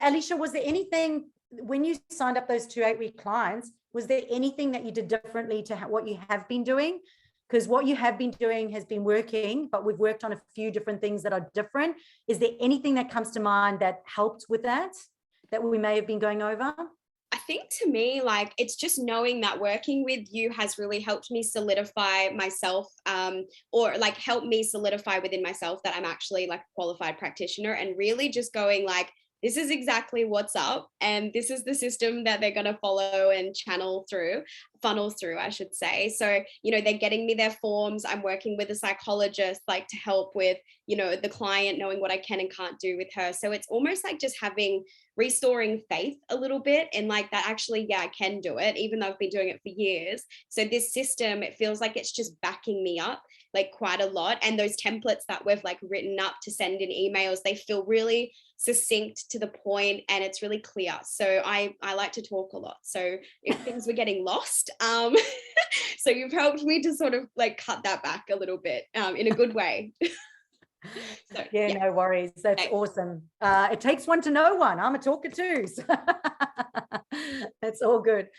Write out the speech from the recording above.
Alicia, was there anything when you signed up those 2 8-week clients, was there anything that you did differently to what you have been doing? Because what you have been doing has been working, but we've worked on a few different things that are different. Is there anything that comes to mind that helped with that we may have been going over? I think to me, like, it's just knowing that working with you has really helped me solidify myself, or like help me solidify within myself that I'm actually like a qualified practitioner, and really just going like, this is exactly what's up, and this is the system that they're going to follow and funnel through, I should say. So, they're getting me their forms. I'm working with a psychologist, like, to help with, the client knowing what I can and can't do with her. So it's almost like just restoring faith a little bit, and like that actually, yeah, I can do it, even though I've been doing it for years. So this system, it feels like it's just backing me up like quite a lot. And those templates that we've like written up to send in emails, they feel really succinct, to the point, and it's really clear. So I like to talk a lot. So if things were getting lost, so you've helped me to sort of like cut that back a little bit, in a good way. So, yeah, no worries. That's awesome. It takes one to know one. I'm a talker too. So that's all good.